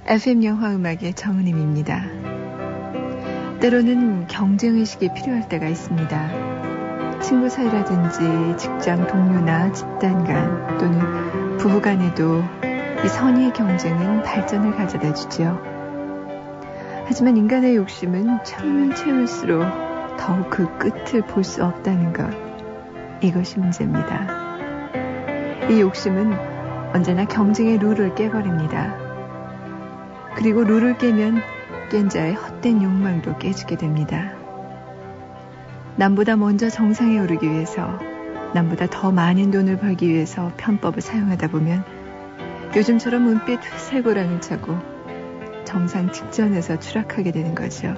FM 영화 음악의 정은임입니다. 때로는 경쟁의식이 필요할 때가 있습니다. 친구 사이라든지 직장 동료나 집단 간 또는 부부 간에도 이 선의의 경쟁은 발전을 가져다 주죠. 하지만 인간의 욕심은 채우면 채울수록 더욱 그 끝을 볼 수 없다는 것, 이것이 문제입니다. 이 욕심은 언제나 경쟁의 룰을 깨버립니다. 그리고 룰을 깨면 깬 자의 헛된 욕망도 깨지게 됩니다. 남보다 먼저 정상에 오르기 위해서, 남보다 더 많은 돈을 벌기 위해서 편법을 사용하다 보면 요즘처럼 은빛 회색고랑을 차고 정상 직전에서 추락하게 되는 거죠.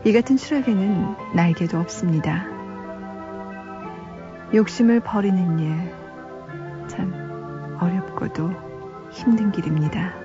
이 같은 추락에는 날개도 없습니다. 욕심을 버리는 일, 참 어렵고도 힘든 길입니다.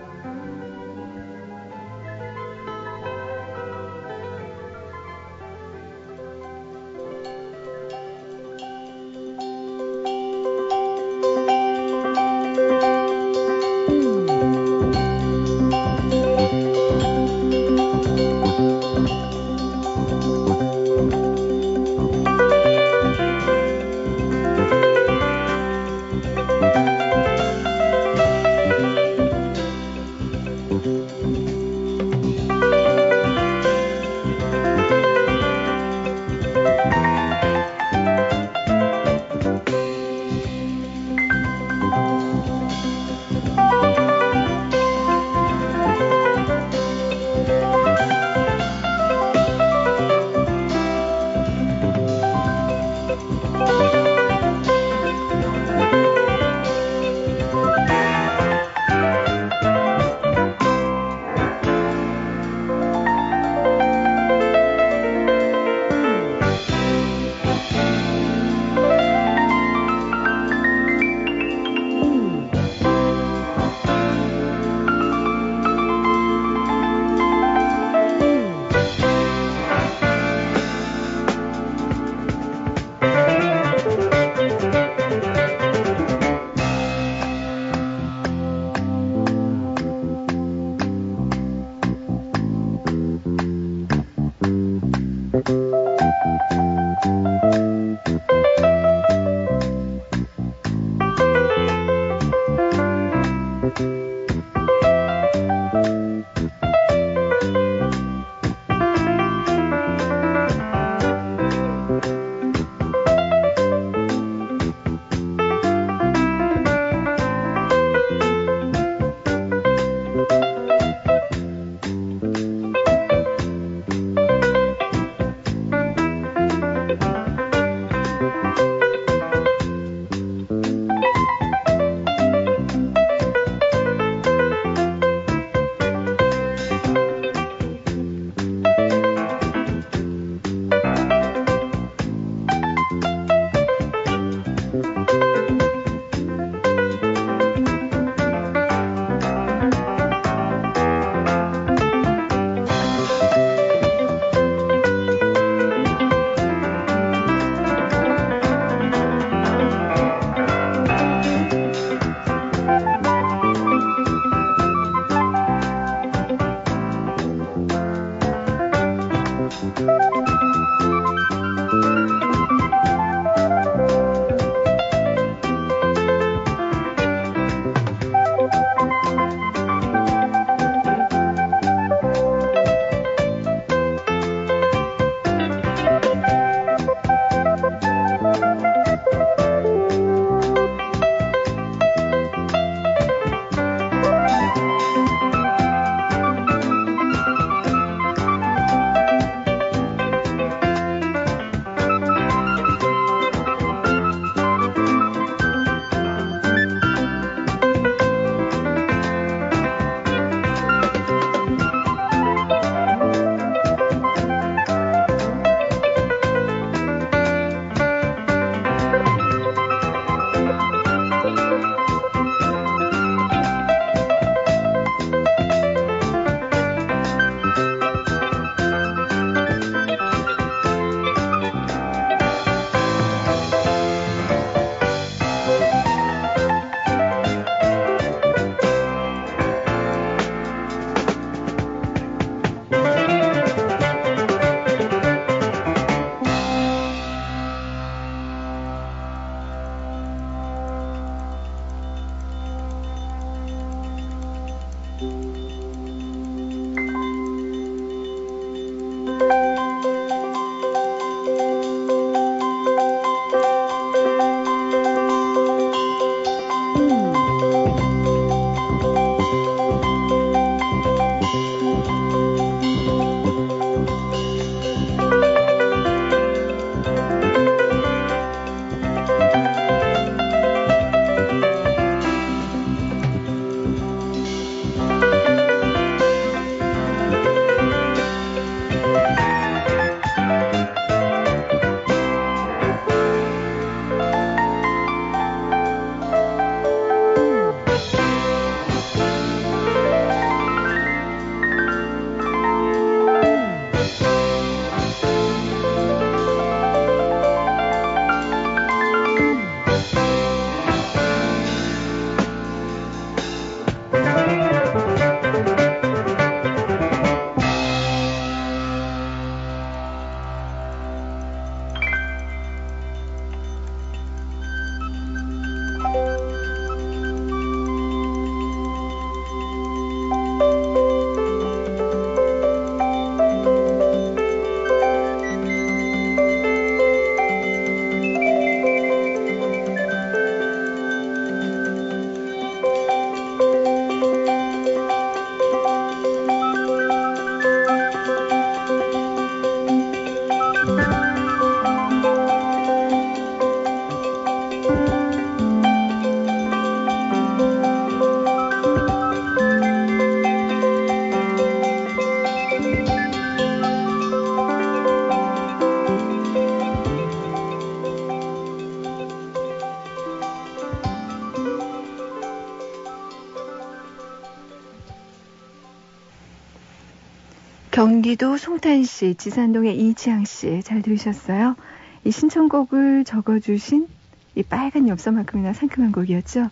경기도 송탄시 지산동의 이지향씨 잘 들으셨어요? 이 신청곡을 적어주신 이 빨간 엽서만큼이나 상큼한 곡이었죠.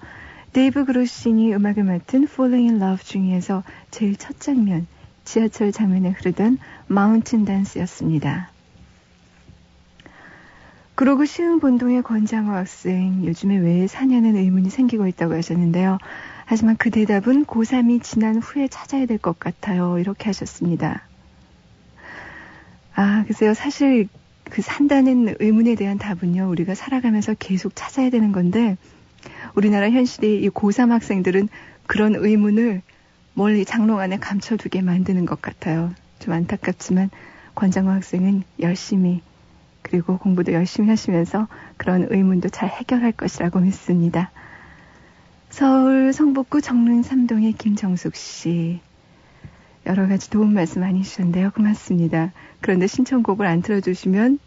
데이브 그로신이 음악을 맡은 Falling in Love 중에서 제일 첫 장면, 지하철 장면에 흐르던 마운틴 댄스였습니다. 그러고 시흥본동의 권장호 학생, 요즘에 왜 사냐는 의문이 생기고 있다고 하셨는데요. 하지만 그 대답은 고3이 지난 후에 찾아야 될 것 같아요. 이렇게 하셨습니다. 글쎄요. 사실 그 산다는 의문에 대한 답은요. 우리가 살아가면서 계속 찾아야 되는 건데 우리나라 현실이 이 고3 학생들은 그런 의문을 멀리 장롱 안에 감춰두게 만드는 것 같아요. 좀 안타깝지만 권장호 학생은 열심히 그리고 공부도 열심히 하시면서 그런 의문도 잘 해결할 것이라고 믿습니다. 서울 성북구 정릉 3동의 김정숙 씨. 여러 가지 도움 말씀 많이 주셨는데요. 고맙습니다. 그런데 신청곡을 안 틀어주시면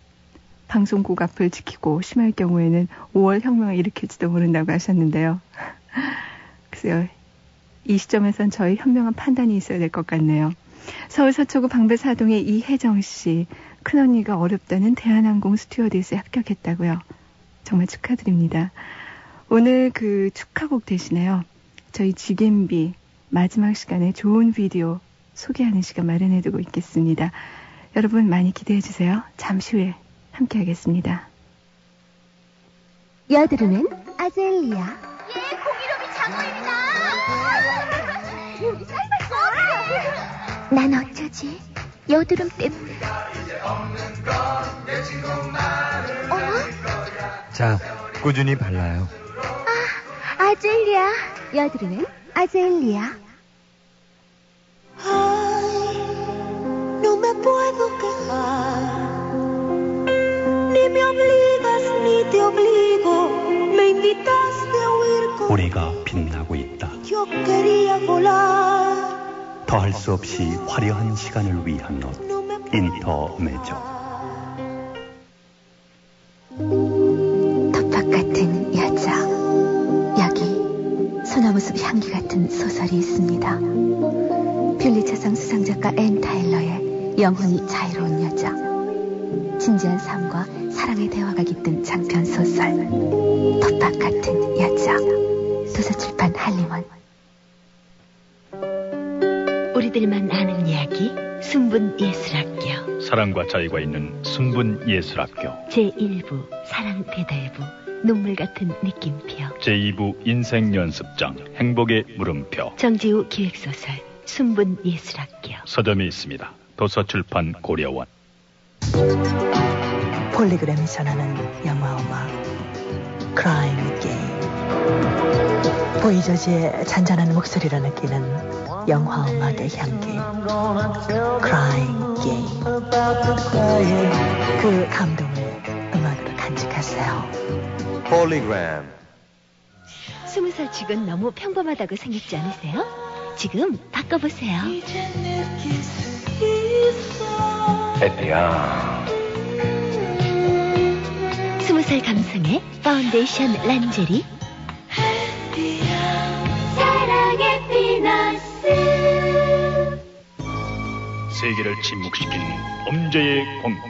방송국 앞을 지키고 심할 경우에는 5월 혁명을 일으킬지도 모른다고 하셨는데요. 글쎄요. 이 시점에선 저희 현명한 판단이 있어야 될 것 같네요. 서울 서초구 방배사동의 이혜정 씨. 큰언니가 어렵다는 대한항공 스튜어디스에 합격했다고요. 정말 축하드립니다. 오늘 그 축하곡 대신에요. 저희 GMB 마지막 시간에 좋은 비디오 소개하는 시간 마련해두고 있겠습니다. 여러분 많이 기대해주세요. 잠시 후에 함께하겠습니다. 여드름엔 아젤리아. 예, 공이로미 장어입니다. 우리 쌀쌀. 난 어쩌지? 여드름 때문에. 어머? 자, 꾸준히 발라요. 아젤리아. 여드름엔 아젤리아. No me puedo quejar, ni me obligas ni te obligo, me invitaste a huir con. 우리가 빛나고 있다. Yo quería volar. 더할 수 없이 화려한 시간을 위한 옷, 인터메조. 텃밭 같은 여자. 여기 소나무숲 향기 같은 소설이 있습니다. 퓰리처상 수상작가 앤 타일러의 영혼이 자유로운 여자. 진지한 삶과 사랑의 대화가 깃든 장편 소설 텃밭 같은 여자. 도서출판 한림원. 우리들만 아는 이야기 순분예술학교. 사랑과 자유가 있는 순분예술학교. 제1부 사랑배달부 눈물 같은 느낌표. 제2부 인생연습장 행복의 물음표. 정지우 기획소설 순분예술학교. 서점이 있습니다. 도서출판 고려원. 폴리그램이 전하는 영화음악 크라잉 게임. 보이저지의 잔잔한 목소리로 느끼는 영화음악의 향기 크라잉 게임. 그 감동을 음악으로 간직하세요. 폴리그램. 20살 치곤 너무 평범하다고 생각지 않으세요? 지금 바꿔보세요. 에피야. 20살 감성의 파운데이션 란제리. 사랑의 피너스. 세계를 침묵시킨 범죄의 공포.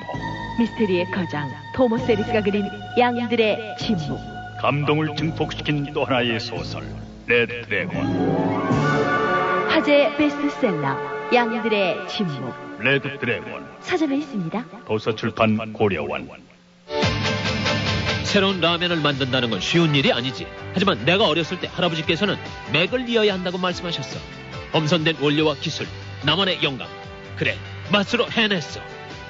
미스테리의 거장 토머스 에리스가 그린 양들의 침묵. 감동을 증폭시킨 또 하나의 소설 레드 드래곤. 화제 베스트셀러 양들의 침묵. 레드 드래곤. 서점에 있습니다. 도서출판 고려원. 새로운 라면을 만든다는 건 쉬운 일이 아니지. 하지만 내가 어렸을 때 할아버지께서는 맥을 이어야 한다고 말씀하셨어. 엄선된 원료와 기술, 나만의 영감. 그래, 맛으로 해냈어.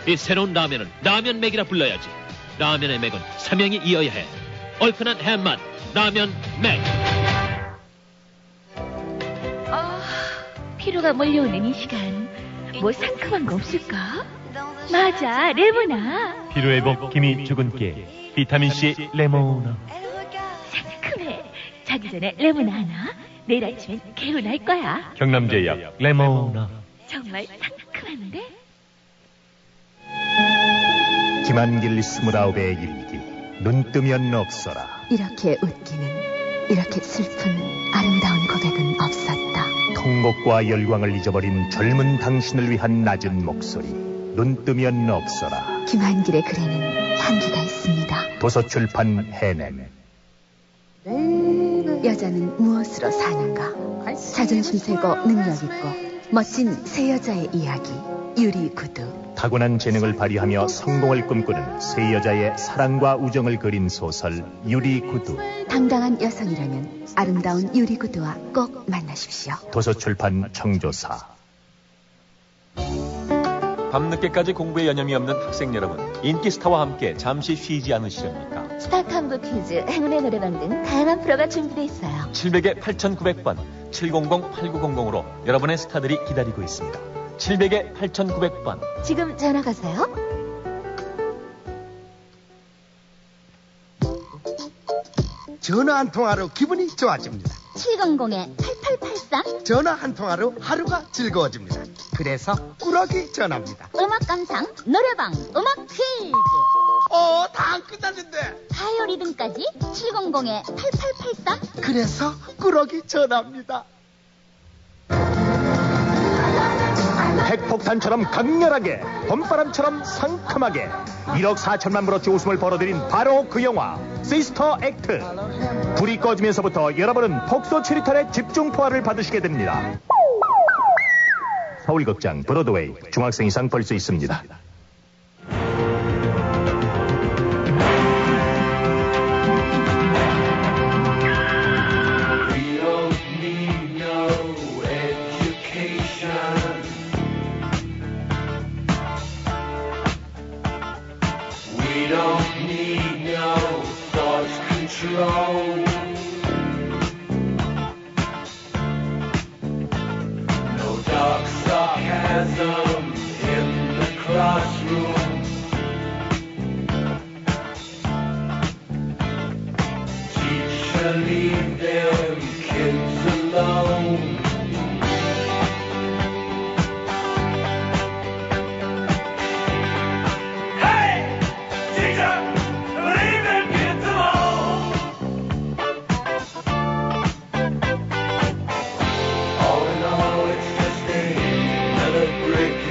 이 새로운 라면은 라면 맥이라 불러야지. 라면의 맥은 삼형이 이어야 해. 얼큰한 해맛, 라면 맥. 피로가 몰려오는 이 시간 뭐 상큼한 거 없을까? 맞아, 레모나. 피로회복 기미 주근깨 비타민C 레모나. 상큼해. 자기 전에 레모나 하나. 내일 아침엔 개운할 거야. 경남제약 레모나. 정말 상큼한데? 김한길 29의 일기. 눈 뜨면 없어라. 이렇게 웃기는, 이렇게 슬픈 아름다운 고백은 없었다. 통곡과 열광을 잊어버린 젊은 당신을 위한 낮은 목소리. 눈 뜨면 없어라. 김한길의 글에는 향기가 있습니다. 도서출판 해냄. 여자는 무엇으로 사는가? 자존심 세고 능력 있고 멋진 새 여자의 이야기. 유리구두. 타고난 재능을 발휘하며 성공을 꿈꾸는 새 여자의 사랑과 우정을 그린 소설 유리구두. 당당한 여성이라면 아름다운 유리구두와 꼭 만나십시오. 도서출판 청조사. 밤늦게까지 공부에 여념이 없는 학생 여러분, 인기 스타와 함께 잠시 쉬지 않으시렵니까? 스타 탐구 퀴즈, 행운의 노래방 등 다양한 프로가 준비되어 있어요. 700에 8900번, 700-8900으로 여러분의 스타들이 기다리고 있습니다. 700에 8900번. 지금 전화가세요. 전화 한 통화로 기분이 좋아집니다. 700-8883. 전화 한 통화로 하루가 즐거워집니다. 그래서 꾸러기 전화입니다. 음악 감상, 노래방, 음악 퀴즈. 다 안 끝났는데. 바이오리듬까지 700-8883. 그래서 꾸러기 전화입니다. 핵폭탄처럼 강렬하게, 봄바람처럼 상큼하게 1억 4천만 불어치 웃음을 벌어들인 바로 그 영화 시스터 액트. 불이 꺼지면서부터 여러분은 폭소 치리탄의 집중 포화를 받으시게 됩니다. 서울극장 브로드웨이. 중학생 이상 볼 수 있습니다. We don't need no thought control. No dark sarcasm in the classroom. Teacher, leave them kids alone. Brick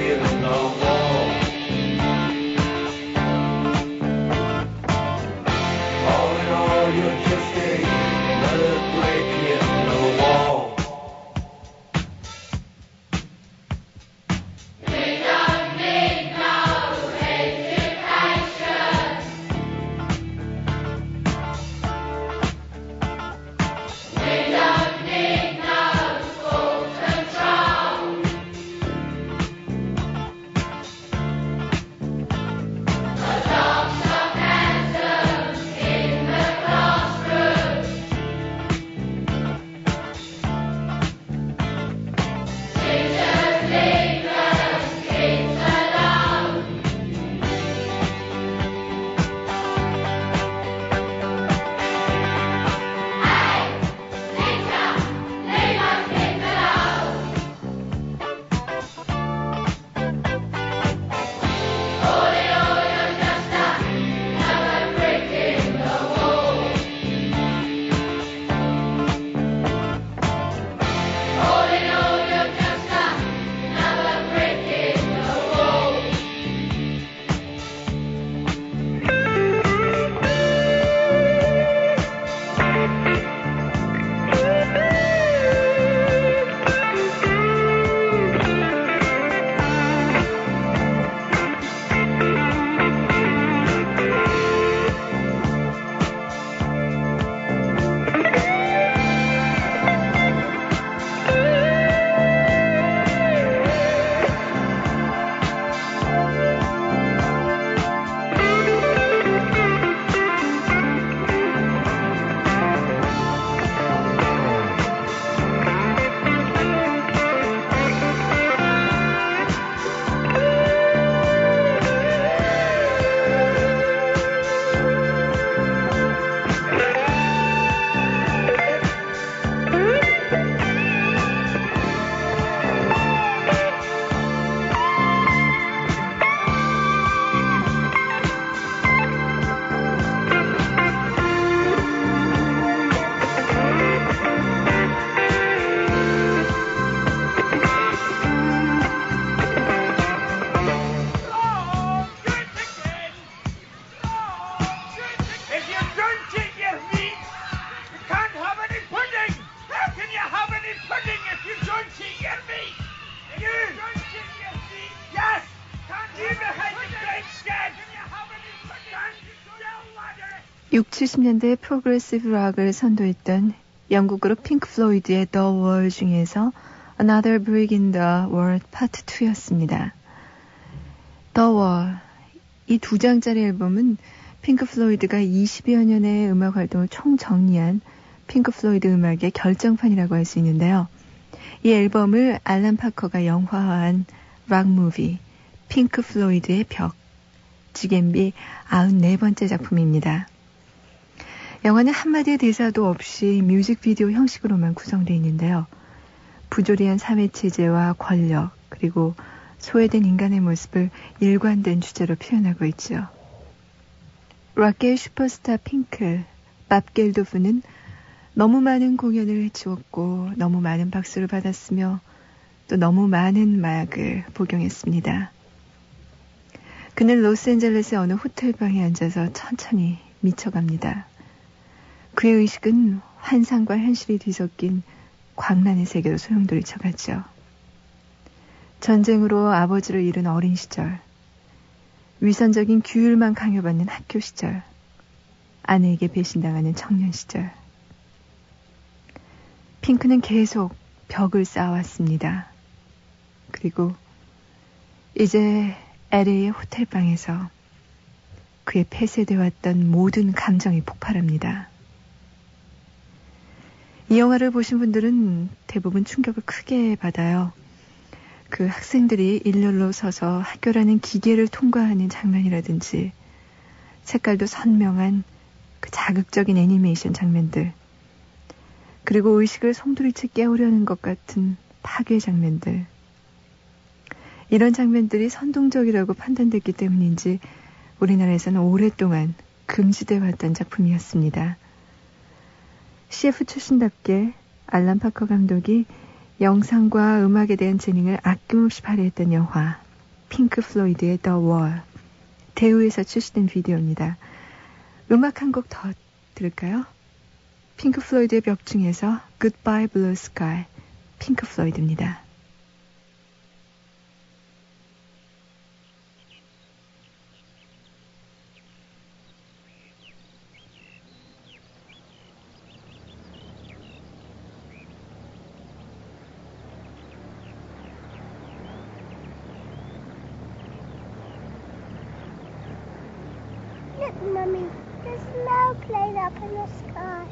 70년대 프로그레시브 락을 선도했던 영국 그룹 핑크 플로이드의 The Wall 중에서 Another Brick in the Wall Part 2였습니다. The Wall, 이 두 장짜리 앨범은 핑크 플로이드가 20여 년의 음악 활동을 총정리한 핑크 플로이드 음악의 결정판이라고 할 수 있는데요. 이 앨범을 알란 파커가 영화화한 락 무비 핑크 플로이드의 벽, 지겜비 94번째 작품입니다. 영화는 한마디의 대사도 없이 뮤직비디오 형식으로만 구성되어 있는데요. 부조리한 사회체제와 권력, 그리고 소외된 인간의 모습을 일관된 주제로 표현하고 있죠. 락계의 슈퍼스타 핑크, 밥 겔도프는 너무 많은 공연을 치웠고 너무 많은 박수를 받았으며 또 너무 많은 마약을 복용했습니다. 그는 로스앤젤레스의 어느 호텔방에 앉아서 천천히 미쳐갑니다. 그의 의식은 환상과 현실이 뒤섞인 광란의 세계로 소용돌이쳐갔죠. 전쟁으로 아버지를 잃은 어린 시절, 위선적인 규율만 강요받는 학교 시절, 아내에게 배신당하는 청년 시절. 핑크는 계속 벽을 쌓아왔습니다. 그리고 이제 LA의 호텔방에서 그의 폐쇄되어 왔던 모든 감정이 폭발합니다. 이 영화를 보신 분들은 대부분 충격을 크게 받아요. 그 학생들이 일렬로 서서 학교라는 기계를 통과하는 장면이라든지 색깔도 선명한 그 자극적인 애니메이션 장면들, 그리고 의식을 송두리째 깨우려는 것 같은 파괴 장면들. 이런 장면들이 선동적이라고 판단됐기 때문인지 우리나라에서는 오랫동안 금지되어 왔던 작품이었습니다. CF 출신답게 알란 파커 감독이 영상과 음악에 대한 재능을 아낌없이 발휘했던 영화 핑크 플로이드의 The Wall, 대우에서 출시된 비디오입니다. 음악 한 곡 더 들을까요? 핑크 플로이드의 벽 중에서 Goodbye Blue Sky, 핑크 플로이드입니다. Look, Mummy, there's snow plane up in the sky.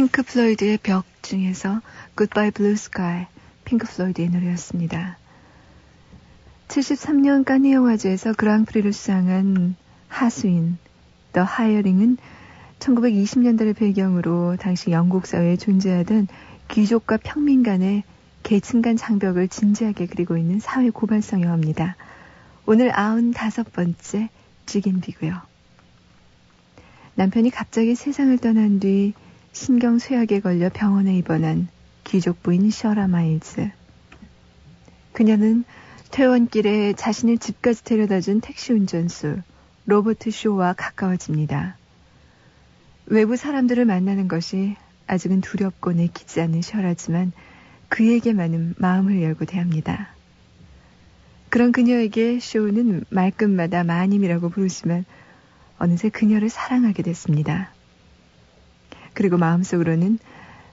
핑크 플로이드의 벽 중에서 Goodbye Blue Sky, 핑크 플로이드의 노래였습니다. 73년 카니 영화제에서 그랑프리를 수상한 하수인 The Hireing은 1920년대를 배경으로 당시 영국 사회에 존재하던 귀족과 평민 간의 계층 간 장벽을 진지하게 그리고 있는 사회 고발성 영화입니다. 오늘 95번째 쥐긴비고요. 남편이 갑자기 세상을 떠난 뒤 신경쇠약에 걸려 병원에 입원한 귀족 부인 셔라 마일즈. 그녀는 퇴원길에 자신을 집까지 데려다준 택시 운전수 로버트 쇼와 가까워집니다. 외부 사람들을 만나는 것이 아직은 두렵고 내키지 않는 셔라지만 그에게만은 마음을 열고 대합니다. 그런 그녀에게 쇼는 말끝마다 마님이라고 부르지만 어느새 그녀를 사랑하게 됐습니다. 그리고 마음속으로는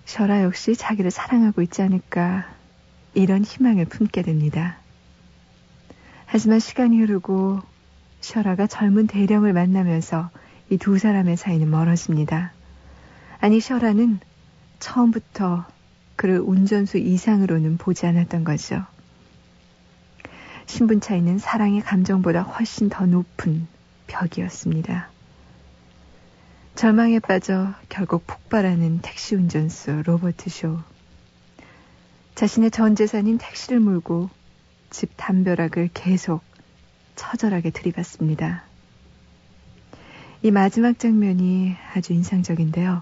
셔라 역시 자기를 사랑하고 있지 않을까 이런 희망을 품게 됩니다. 하지만 시간이 흐르고 셔라가 젊은 대령을 만나면서 이 두 사람의 사이는 멀어집니다. 아니 셔라는 처음부터 그를 운전수 이상으로는 보지 않았던 거죠. 신분 차이는 사랑의 감정보다 훨씬 더 높은 벽이었습니다. 절망에 빠져 결국 폭발하는 택시 운전수 로버트 쇼. 자신의 전 재산인 택시를 몰고 집 담벼락을 계속 처절하게 들이받습니다. 이 마지막 장면이 아주 인상적인데요.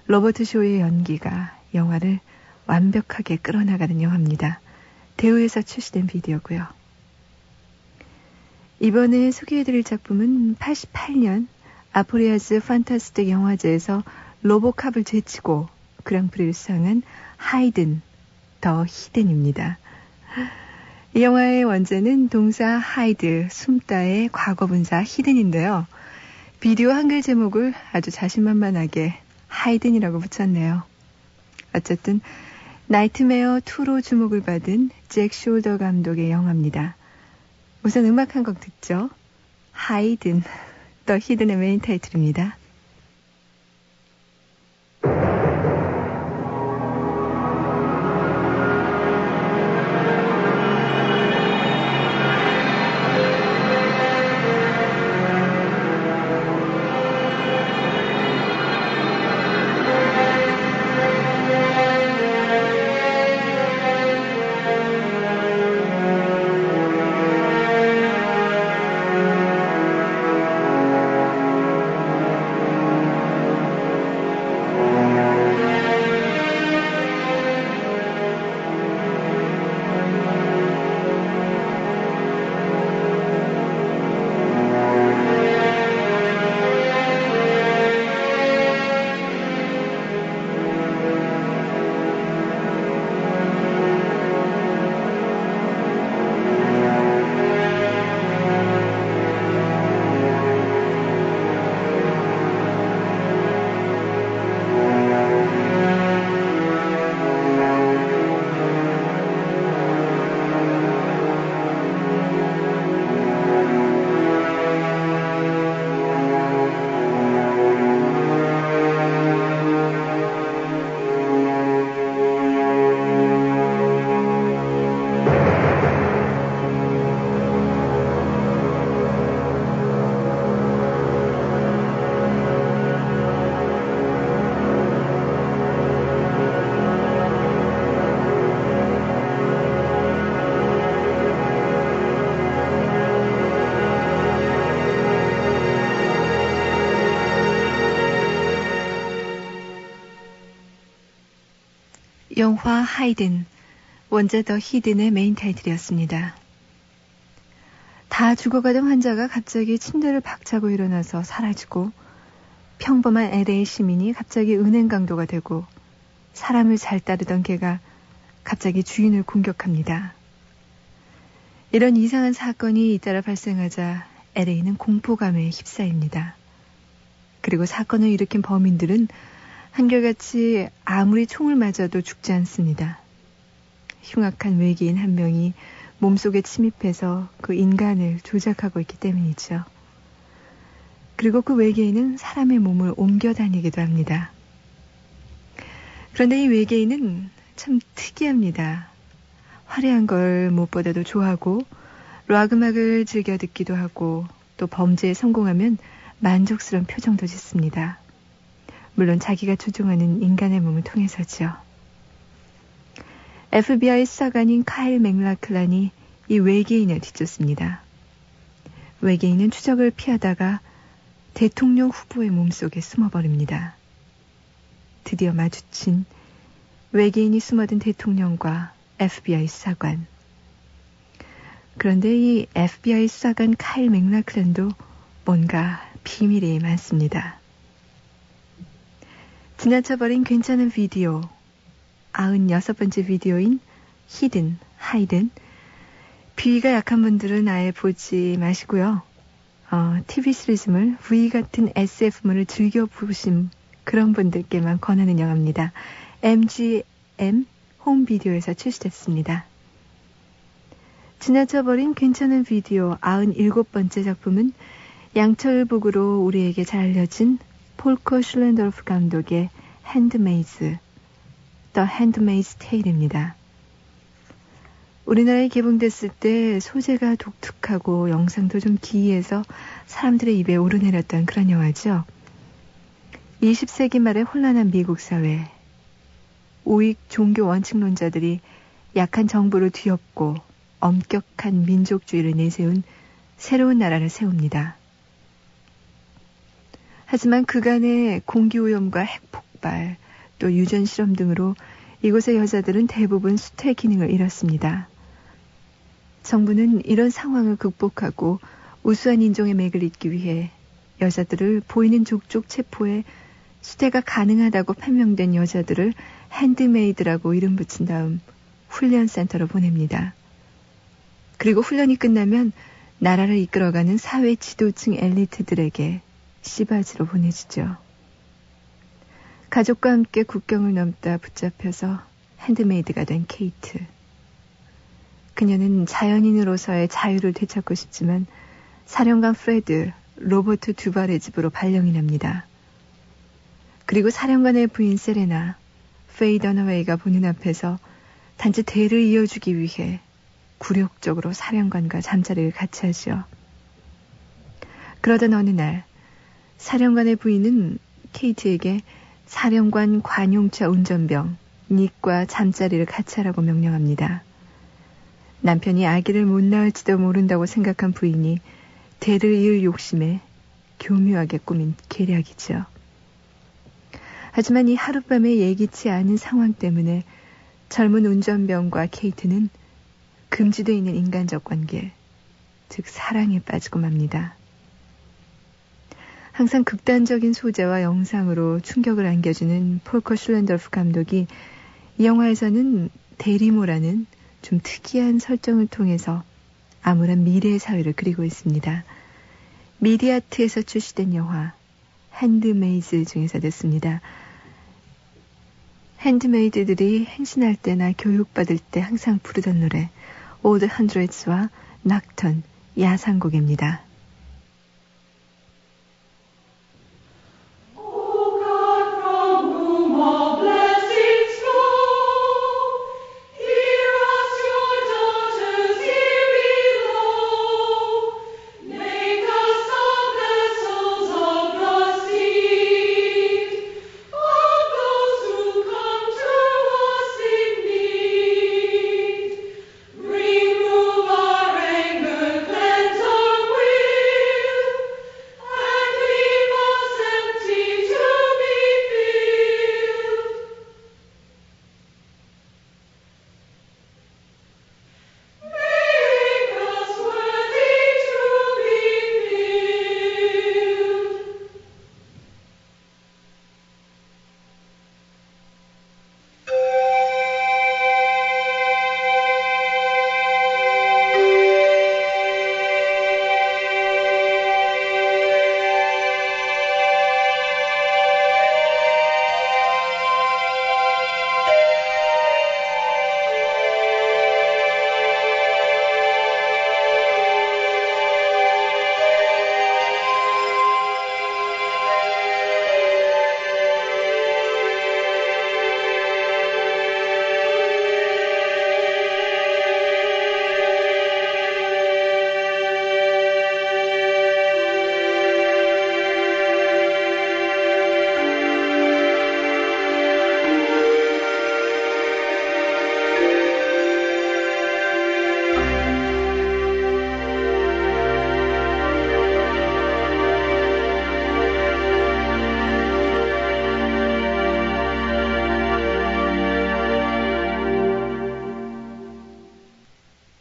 로버트 쇼의 연기가 영화를 완벽하게 끌어나가는 영화입니다. 대우에서 출시된 비디오고요. 이번에 소개해드릴 작품은 88년 아포리아즈 판타스틱 영화제에서 로보캅을 제치고 그랑프리를 수상한 하이든, 더 히든입니다. 이 영화의 원제는 동사 하이드, 숨다의 과거분사 히든인데요. 비디오 한글 제목을 아주 자신만만하게 하이든이라고 붙였네요. 어쨌든 나이트메어 2로 주목을 받은 잭 숄더 감독의 영화입니다. 우선 음악 한 곡 듣죠. 하이든, 더 히든의 메인 타이틀입니다. 영화 하이든, 원제 더 히든의 메인 타이틀이었습니다. 다 죽어가던 환자가 갑자기 침대를 박차고 일어나서 사라지고 평범한 LA 시민이 갑자기 은행 강도가 되고 사람을 잘 따르던 개가 갑자기 주인을 공격합니다. 이런 이상한 사건이 잇따라 발생하자 LA는 공포감에 휩싸입니다. 그리고 사건을 일으킨 범인들은 한결같이 아무리 총을 맞아도 죽지 않습니다. 흉악한 외계인 한 명이 몸속에 침입해서 그 인간을 조작하고 있기 때문이죠. 그리고 그 외계인은 사람의 몸을 옮겨 다니기도 합니다. 그런데 이 외계인은 참 특이합니다. 화려한 걸 무엇보다도 좋아하고 락 음악을 즐겨 듣기도 하고 또 범죄에 성공하면 만족스러운 표정도 짓습니다. 물론 자기가 추종하는 인간의 몸을 통해서죠. FBI 수사관인 카일 맥라클란이 이 외계인을 뒤쫓습니다. 외계인은 추적을 피하다가 대통령 후보의 몸속에 숨어버립니다. 드디어 마주친 외계인이 숨어든 대통령과 FBI 수사관. 그런데 이 FBI 수사관 카일 맥라클란도 뭔가 비밀이 많습니다. 지나쳐버린 괜찮은 비디오, 96번째 비디오인 히든, 하이든. 비위가 약한 분들은 아예 보지 마시고요. TV 시리즈물, V 같은 SF물을 즐겨보신 그런 분들께만 권하는 영화입니다. MGM 홈비디오에서 출시됐습니다. 지나쳐버린 괜찮은 비디오 97번째 작품은 양철북으로 우리에게 잘 알려진 폴커 슐렌더르프 감독의 핸드메이드, The Handmaid's Tale입니다. 우리나라에 개봉됐을 때 소재가 독특하고 영상도 좀 기이해서 사람들의 입에 오르내렸던 그런 영화죠. 20세기 말의 혼란한 미국 사회, 우익 종교 원칙론자들이 약한 정부를 뒤엎고 엄격한 민족주의를 내세운 새로운 나라를 세웁니다. 하지만 그간의 공기오염과 핵폭발, 또 유전 실험 등으로 이곳의 여자들은 대부분 수태 기능을 잃었습니다. 정부는 이런 상황을 극복하고 우수한 인종의 맥을 잇기 위해 여자들을 보이는 족족 체포해 수태가 가능하다고 판명된 여자들을 핸드메이드라고 이름 붙인 다음 훈련센터로 보냅니다. 그리고 훈련이 끝나면 나라를 이끌어가는 사회 지도층 엘리트들에게 씨바지로 보내주죠. 가족과 함께 국경을 넘다 붙잡혀서 핸드메이드가 된 케이트. 그녀는 자연인으로서의 자유를 되찾고 싶지만 사령관 프레드, 로버트 두발의 집으로 발령이 납니다. 그리고 사령관의 부인 세레나, 페이 더너웨이가 보는 앞에서 단지 대를 이어주기 위해 굴욕적으로 사령관과 잠자리를 같이 하죠. 그러던 어느 날 사령관의 부인은 케이트에게 사령관 관용차 운전병 닉과 잠자리를 같이 하라고 명령합니다. 남편이 아기를 못 낳을지도 모른다고 생각한 부인이 대를 이을 욕심에 교묘하게 꾸민 계략이죠. 하지만 이 하룻밤의 예기치 않은 상황 때문에 젊은 운전병과 케이트는 금지되어 있는 인간적 관계, 즉 사랑에 빠지고 맙니다. 항상 극단적인 소재와 영상으로 충격을 안겨주는 폴커 슐렌더르프 감독이 이 영화에서는 대리모라는 좀 특이한 설정을 통해서 암울한 미래의 사회를 그리고 있습니다. 미디아트에서 출시된 영화 핸드메이드 중에서 듣습니다. 핸드메이드들이 행신할 때나 교육받을 때 항상 부르던 노래 Old Hundreds와 낙턴, 야상곡입니다. We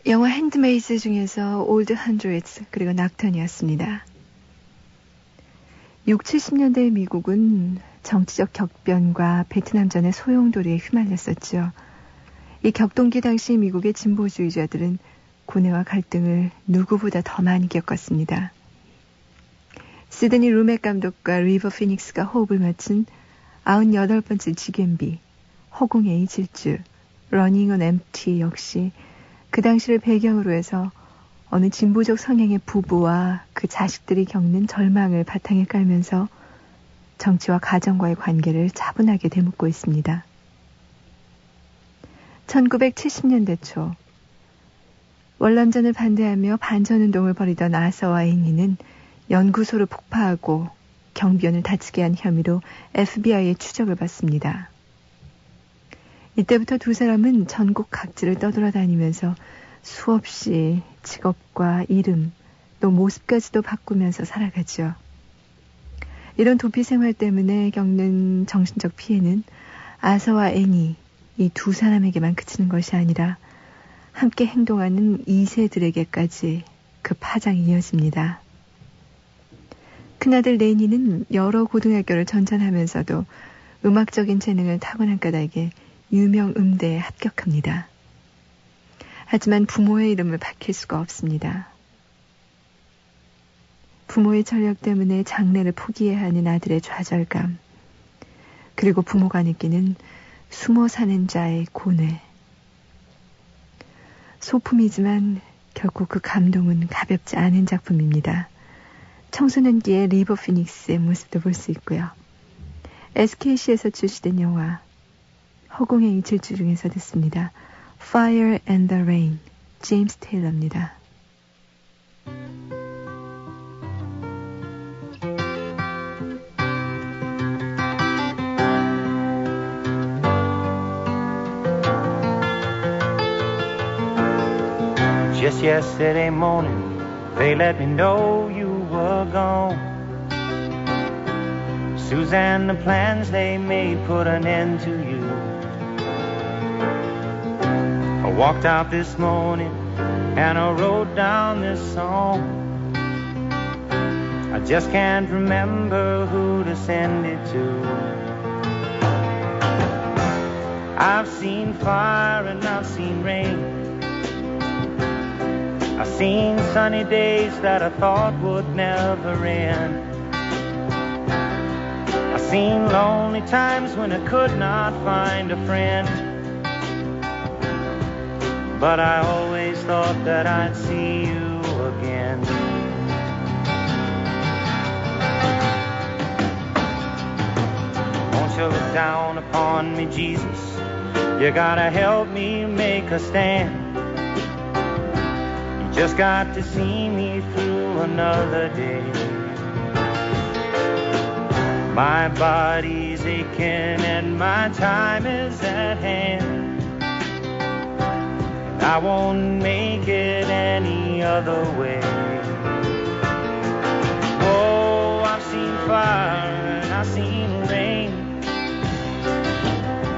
영화 핸드메이드 중에서 올드 헌드레드스 그리고 낙턴이었습니다. 6, 70년대의 미국은 정치적 격변과 베트남전의 소용돌이에 휘말렸었죠. 이 격동기 당시 미국의 진보주의자들은 고뇌와 갈등을 누구보다 더 많이 겪었습니다. 시드니 루맥 감독과 리버 피닉스가 호흡을 맞춘 98번째 지겜비, 허공의 질주, 러닝 온 엠프티 역시 그 당시를 배경으로 해서 어느 진보적 성향의 부부와 그 자식들이 겪는 절망을 바탕에 깔면서 정치와 가정과의 관계를 차분하게 되묻고 있습니다. 1970년대 초 월남전을 반대하며 반전운동을 벌이던 아서와 애니는 연구소를 폭파하고 경비원을 다치게 한 혐의로 FBI의 추적을 받습니다. 이때부터 두 사람은 전국 각지를 떠돌아다니면서 수없이 직업과 이름, 또 모습까지도 바꾸면서 살아가죠. 이런 도피 생활 때문에 겪는 정신적 피해는 아서와 애니, 이 두 사람에게만 그치는 것이 아니라 함께 행동하는 2세들에게까지 그 파장이 이어집니다. 큰아들 레니는 여러 고등학교를 전전하면서도 음악적인 재능을 타고난 까닭에 유명 음대에 합격합니다. 하지만 부모의 이름을 밝힐 수가 없습니다. 부모의 전력 때문에 장래를 포기해야 하는 아들의 좌절감, 그리고 부모가 느끼는 숨어 사는 자의 고뇌. 소품이지만 결국 그 감동은 가볍지 않은 작품입니다. 청소년기의 리버 피닉스의 모습도 볼 수 있고요. SKC에서 출시된 영화 허공의 질주 중에서 듣습니다. Fire and the Rain, 제임스 테일러입니다. Just yesterday morning, they let me know you were gone. Suzanne, the plans they made put an end to you. I walked out this morning and I wrote down this song. I just can't remember who to send it to. I've seen fire and I've seen rain. I've seen sunny days that I thought would never end. I've seen lonely times when I could not find a friend. But I always thought that I'd see you again. Won't you look down upon me, Jesus? You gotta help me make a stand. Just got to see me through another day. My body's aching and my time is at hand. And I won't make it any other way. Oh, I've seen fire and I've seen rain.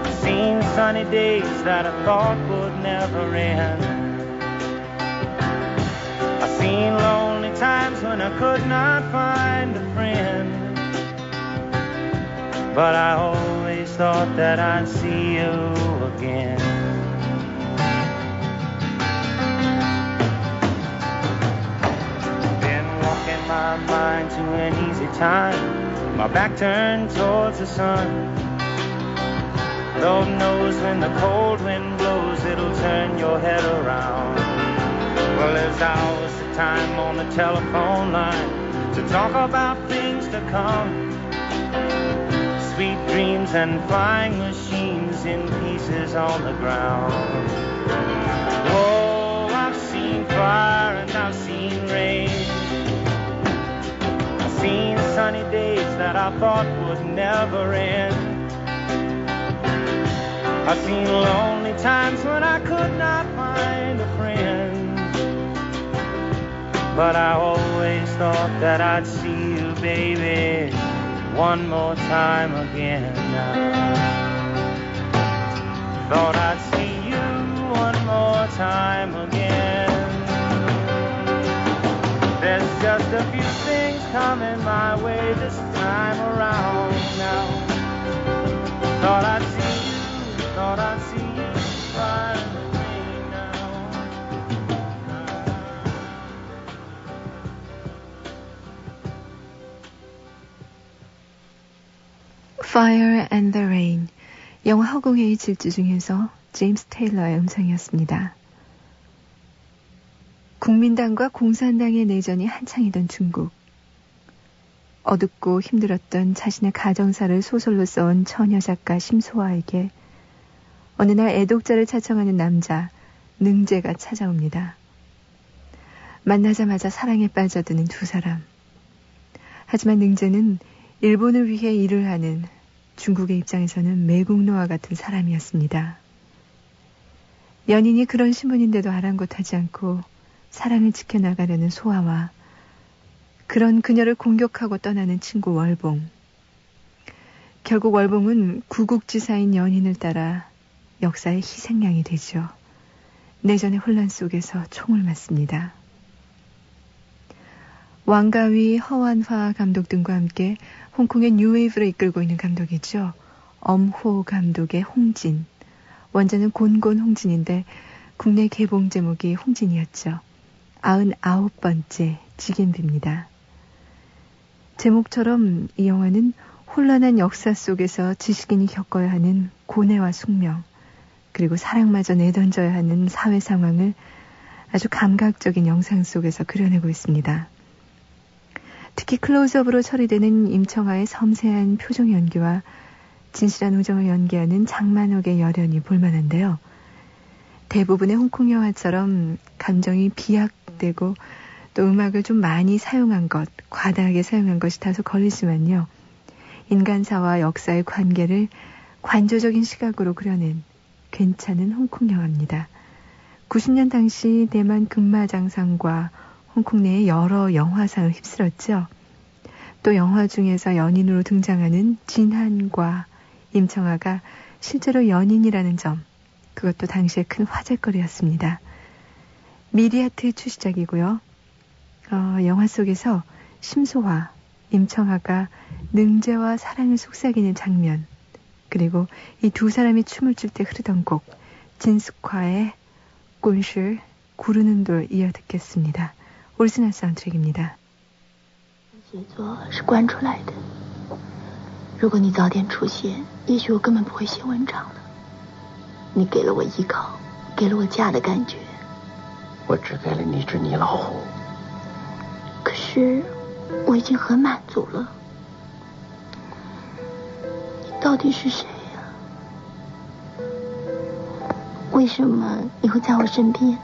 I've seen sunny days that I thought would never end. I've seen lonely times when I could not find a friend. But I always thought that I'd see you again. Been walking my mind to an easy time, my back turned towards the sun. Lord knows when the cold wind blows, it'll turn your head around. Well, there's hours of time on the telephone line to talk about things to come. Sweet dreams and flying machines in pieces on the ground. Oh, I've seen fire and I've seen rain. I've seen sunny days that I thought would never end. I've seen lonely times when I could not find a friend. But I always thought that I'd see you, baby, one more time again. Thought I'd see you one more time again. just a few things coming my way this time around now. Thought I'd see you, thought I'd see you far away now. Fire and the Rain, 영화 허공의 질주 중에서 제임스 테일러의 음성이었습니다. 국민당과 공산당의 내전이 한창이던 중국. 어둡고 힘들었던 자신의 가정사를 소설로 써온 처녀 작가 심소화에게 어느 날 애독자를 차청하는 남자 능제가 찾아옵니다. 만나자마자 사랑에 빠져드는 두 사람. 하지만 능제는 일본을 위해 일을 하는 중국의 입장에서는 매국노와 같은 사람이었습니다. 연인이 그런 신분인데도 아랑곳하지 않고 사랑을 지켜나가려는 소아와 그런 그녀를 공격하고 떠나는 친구 월봉. 결국 월봉은 구국지사인 연인을 따라 역사의 희생양이 되죠. 내전의 혼란 속에서 총을 맞습니다. 왕가위, 허완화 감독 등과 함께 홍콩의 뉴웨이브를 이끌고 있는 감독이죠. 엄호 감독의 홍진. 원작은 곤곤 홍진인데 국내 개봉 제목이 홍진이었죠. 99번째 지겐비입니다. 제목처럼 이 영화는 혼란한 역사 속에서 지식인이 겪어야 하는 고뇌와 숙명, 그리고 사랑마저 내던져야 하는 사회 상황을 아주 감각적인 영상 속에서 그려내고 있습니다. 특히 클로즈업으로 처리되는 임청아의 섬세한 표정 연기와 진실한 우정을 연기하는 장만옥의 열연이 볼만한데요. 대부분의 홍콩 영화처럼 감정이 비약되고 또 음악을 좀 많이 사용한 것, 과다하게 사용한 것이 다소 걸리지만요. 인간사와 역사의 관계를 관조적인 시각으로 그려낸 괜찮은 홍콩 영화입니다. 90년 당시 대만 금마장상과 홍콩 내의 여러 영화상을 휩쓸었죠. 또 영화 중에서 연인으로 등장하는 진한과 임청아가 실제로 연인이라는 점, 그것도 당시에 큰 화제거리였습니다. 미디아트의 출시작이고요. 영화 속에서 심소화, 임청아가 능제와 사랑을 속삭이는 장면, 그리고 이 두 사람이 춤을 출 때 흐르던 곡 진스콰의 꼰실 구르는 돌 이어 듣겠습니다. 오리지널 사운드트랙입니다. 写作是关出来的，如果你早点出现，也许我根本不会写文章了。你给了我依靠，给了我家的感觉，我只给了你一只泥老虎。可是我已经很满足了。你到底是谁呀？为什么你会在我身边？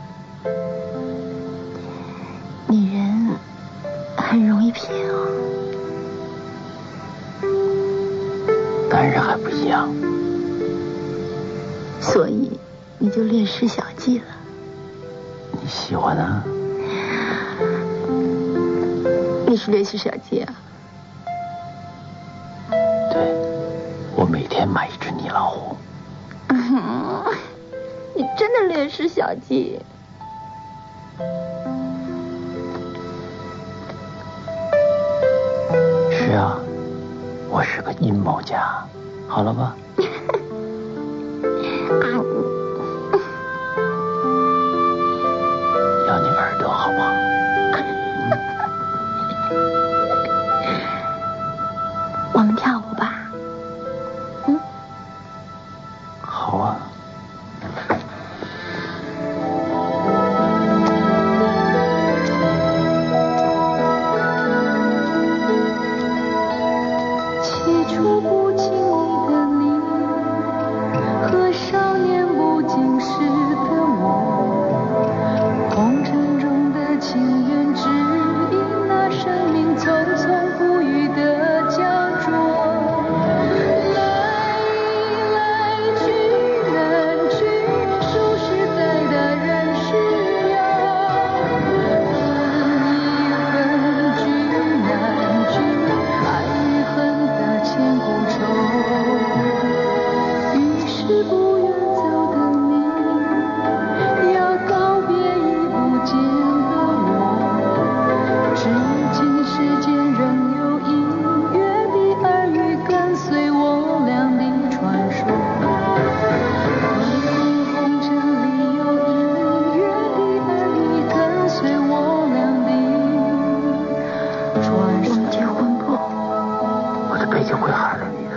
女人很容易骗啊。男人还不一样。所以你就略施小计了。你喜欢啊？你是略施小计啊？对，我每天买一只泥老虎。你真的略施小计。是啊，我是个阴谋家，好了吧？要你耳朵好不好？我们跳舞吧。好啊。千古愁。就会害了你的。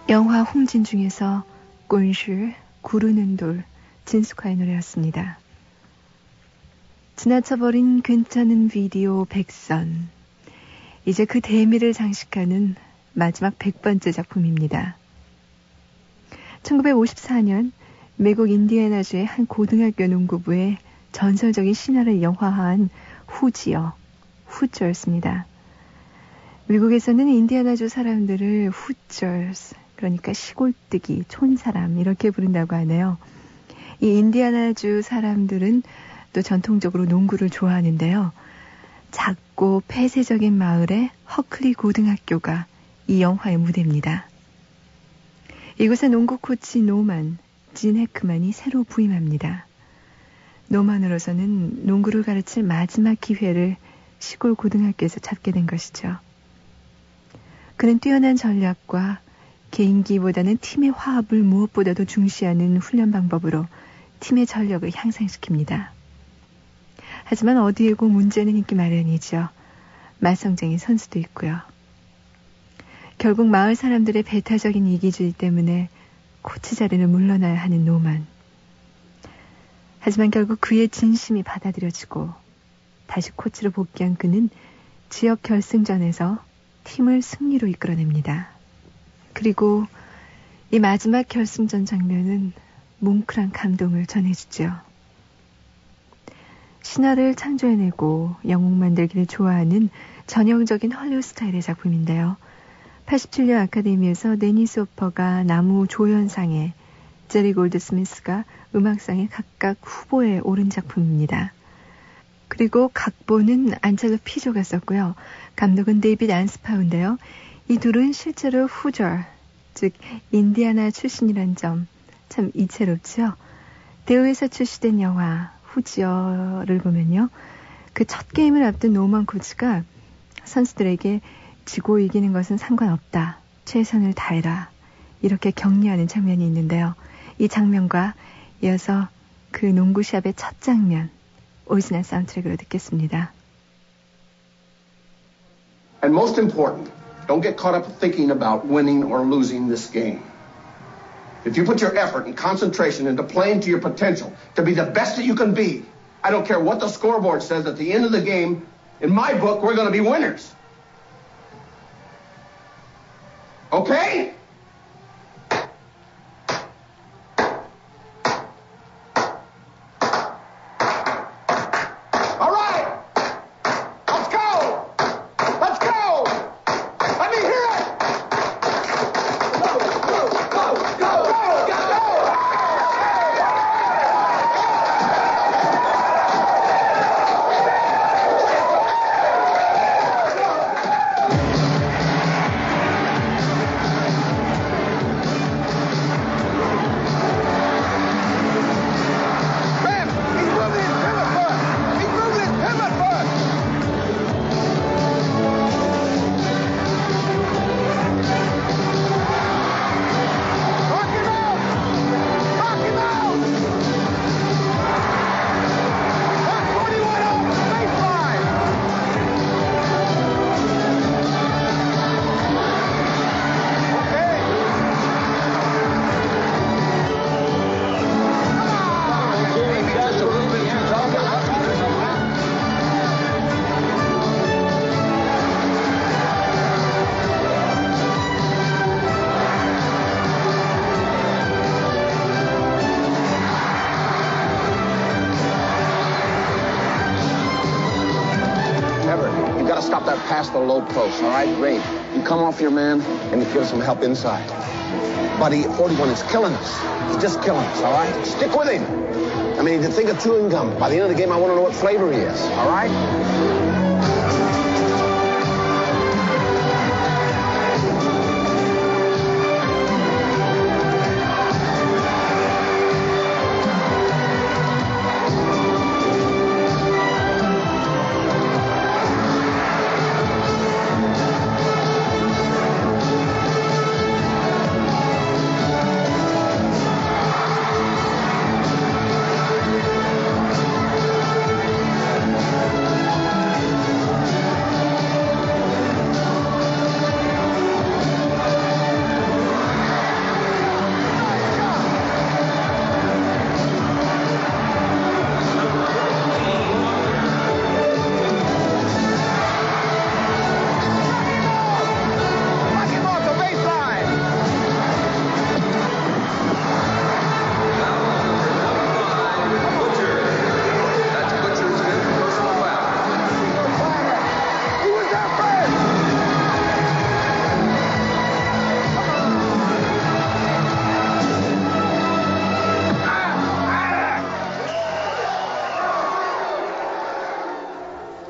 영화 홍진 중에서 꼰슈, 구르는 돌, 진숙화의 노래였습니다. 지나쳐버린 괜찮은 비디오 100선. 이제 그 대미를 장식하는 마지막 100번째 작품입니다. 1954년 미국 인디애나주의 한 고등학교 농구부에 전설적인 신화를 영화화한 후지어였습니다. 미국에서는 인디애나주 사람들을 후저스, 그러니까 시골뜨기, 촌사람 이렇게 부른다고 하네요. 이 인디애나주 사람들은 또 전통적으로 농구를 좋아하는데요. 작고 폐쇄적인 마을의 허클리 고등학교가 이 영화의 무대입니다. 이곳의 농구 코치 노만, 진 해크만이 새로 부임합니다. 노만으로서는 농구를 가르칠 마지막 기회를 시골 고등학교에서 잡게 된 것이죠. 그는 뛰어난 전략과 개인기보다는 팀의 화합을 무엇보다도 중시하는 훈련 방법으로 팀의 전력을 향상시킵니다. 하지만 어디에고 문제는 있기 마련이죠. 말썽쟁이 선수도 있고요. 결국 마을 사람들의 배타적인 이기주의 때문에 코치 자리를 물러나야 하는 노만. 하지만 결국 그의 진심이 받아들여지고 다시 코치로 복귀한 그는 지역 결승전에서 팀을 승리로 이끌어냅니다. 그리고 이 마지막 결승전 장면은 뭉클한 감동을 전해주죠. 신화를 창조해내고 영웅 만들기를 좋아하는 전형적인 헐리우드 스타일의 작품인데요. 87년 아카데미에서 데니스 호퍼가 나무 조연상에, 제리 골드스미스가 음악상에 각각 후보에 오른 작품입니다. 그리고 각본은 안찰로 피조가 썼고요. 감독은 데이빗 안스파우인데요. 이 둘은 실제로 후저, 즉 인디아나 출신이란 점 참 이채롭죠. 대우에서 출시된 영화 후지어를 보면요. 그 첫 게임을 앞둔 노만 코치가 선수들에게 지고 이기는 것은 상관없다. 최선을 다해라. 이렇게 격려하는 장면이 있는데요. 이 장면과 이어서 그 농구샵의 첫 장면, 오리지널 사운드트랙으로 듣겠습니다. And most important, don't get caught up thinking about winning or losing this game. If you put your effort and concentration into playing to your potential, to be the best that you can be, I don't care what the scoreboard says at the end of the game, in my book, we're going to be winners. Okay? All right. Let's go. Let's go. Let me hear it. Go, go, go, go, go, go. Stop that pass the low post, all right? Great. You come off your man and you give some help inside. Buddy, 41 is killing us. He's just killing us, all right? Stick with him. I mean, to think of chewing gum. By the end of the game, I want to know what flavor he is, all right?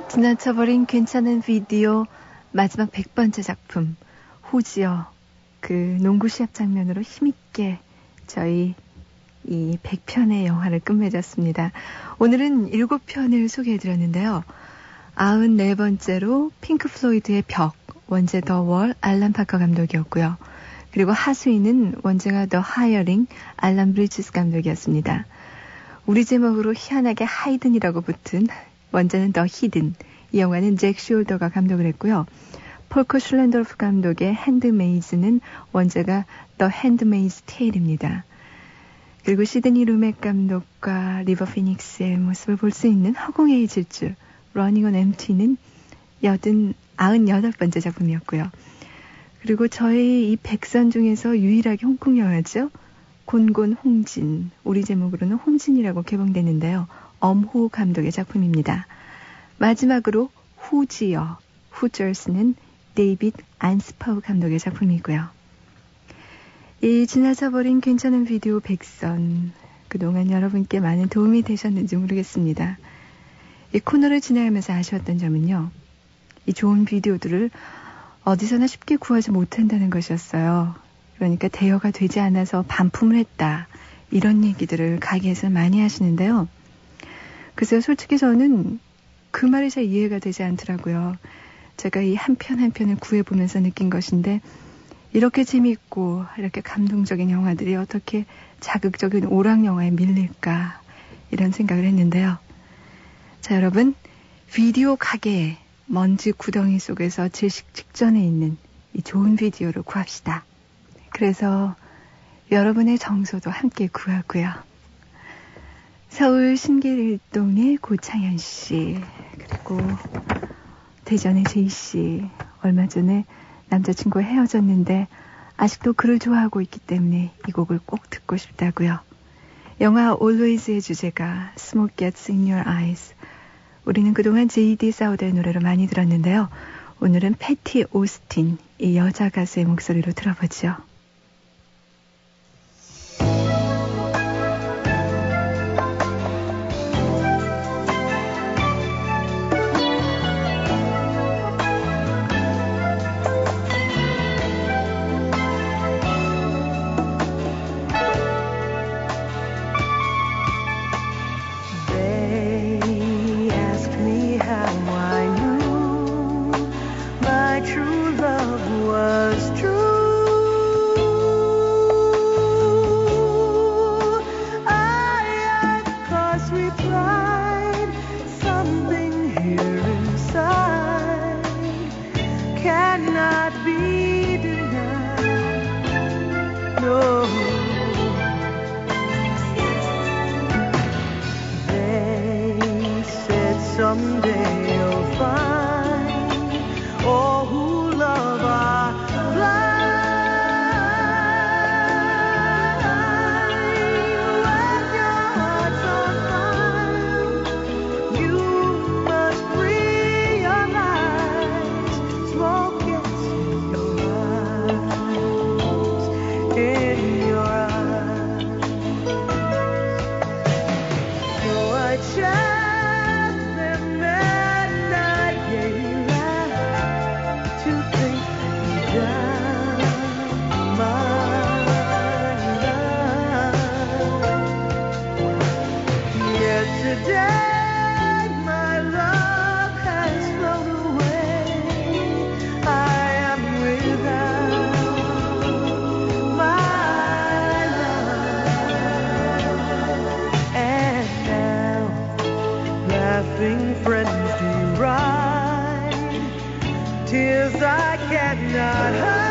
지나쳐버린 괜찮은 비디오 마지막 100번째 작품 호지어. 그 농구 시합 장면으로 힘있게 저희 이 100편의 영화를 끝맺었습니다. 오늘은 7편을 소개해드렸는데요. 94번째로 핑크 플로이드의 벽, 원제 더 월, 알란 파커 감독이었고요. 그리고 하수인은 원제가 더 하이어링, 알란 브리지스 감독이었습니다. 우리 제목으로 희한하게 하이든이라고 붙은 원제는 더 히든, 이 영화는 잭 숄더가 감독을 했고요. 폴커 슐렌더르프 감독의 핸드메이즈는 원제가 더 핸드메이즈 테일입니다. 그리고 시드니 루맥 감독과 리버 피닉스의 모습을 볼 수 있는 허공의 질주, 러닝 온 엠티는 98번째 작품이었고요. 그리고 저의 이 100선 중에서 유일하게 홍콩 영화죠. 곤곤 홍진, 우리 제목으로는 홍진이라고 개봉됐는데요. 엄호 감독의 작품입니다. 마지막으로 후지어, 후저스는 데이빗 안스파우 감독의 작품이고요. 이 지나쳐버린 괜찮은 비디오 100선, 그동안 여러분께 많은 도움이 되셨는지 모르겠습니다. 이 코너를 진행하면서 아쉬웠던 점은요, 이 좋은 비디오들을 어디서나 쉽게 구하지 못한다는 것이었어요. 그러니까 대여가 되지 않아서 반품을 했다, 이런 얘기들을 가게에서 많이 하시는데요. 글쎄요, 솔직히 저는 그 말이 잘 이해가 되지 않더라고요. 제가 이 한 편 한 편을 구해보면서 느낀 것인데, 이렇게 재미있고 이렇게 감동적인 영화들이 어떻게 자극적인 오락 영화에 밀릴까, 이런 생각을 했는데요. 자, 여러분, 비디오 가게의 먼지 구덩이 속에서 질식 직전에 있는 이 좋은 비디오를 구합시다. 그래서 여러분의 정서도 함께 구하고요. 서울 신길일동의 고창현 씨, 그리고 대전의 제이 씨, 얼마 전에 남자친구와 헤어졌는데 아직도 그를 좋아하고 있기 때문에 이 곡을 꼭 듣고 싶다고요. 영화 Always의 주제가 Smoke Gets in Your Eyes. 우리는 그동안 J.D. 사우더의 노래로 많이 들었는데요. 오늘은 패티 오스틴, 이 여자 가수의 목소리로 들어보죠. Someday you'll find all who love are blind. When your heart's on fire, you must realize smoke gets in your eyes, in your eyes. So I try Today my love has flown away. I am without my love. And now laughing friends do ride, tears I cannot hide.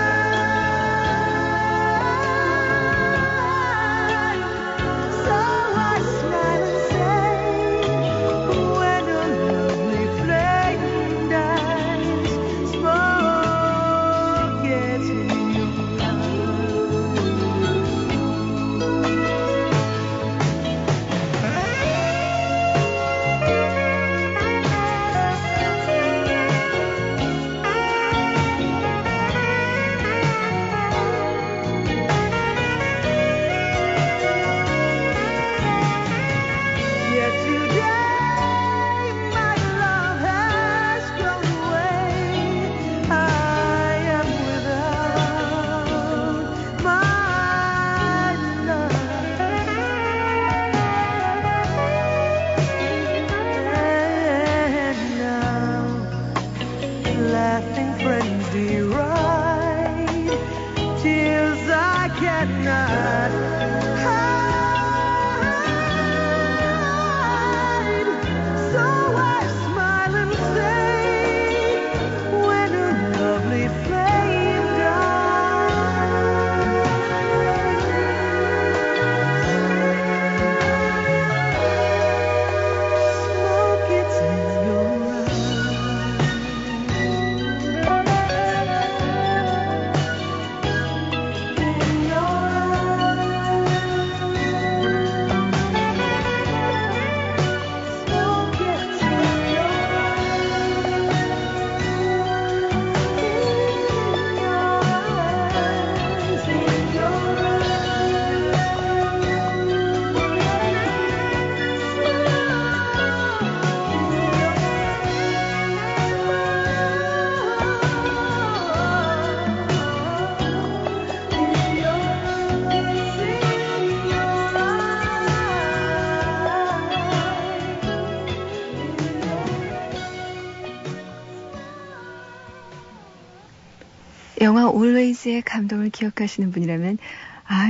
영화 Always의 감동을 기억하시는 분이라면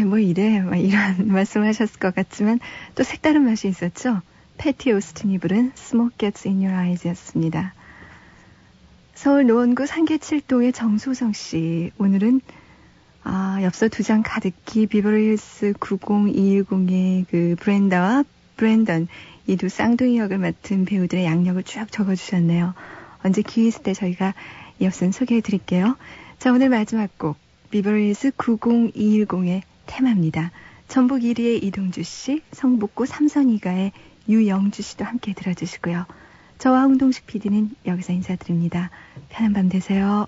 뭐 이래 막 이런 말씀을 하셨을 것 같지만 또 색다른 맛이 있었죠. 패티 오스틴이 부른 Smoke Gets in Your Eyes였습니다. 서울 노원구 상계칠동의 정소성 씨, 오늘은 엽서 2장 가득히 비버리힐스 90210의 그 브렌다와 브랜던, 이 두 쌍둥이 역을 맡은 배우들의 양력을 쭉 적어주셨네요. 언제 기회 있을 때 저희가 이 엽서는 소개해드릴게요. 자, 오늘 마지막 곡 비버리힐스 90210의 테마입니다. 전북 1위의 이동주 씨, 성북구 삼선이가의 유영주 씨도 함께 들어주시고요. 저와 홍동식 PD는 여기서 인사드립니다. 편한 밤 되세요.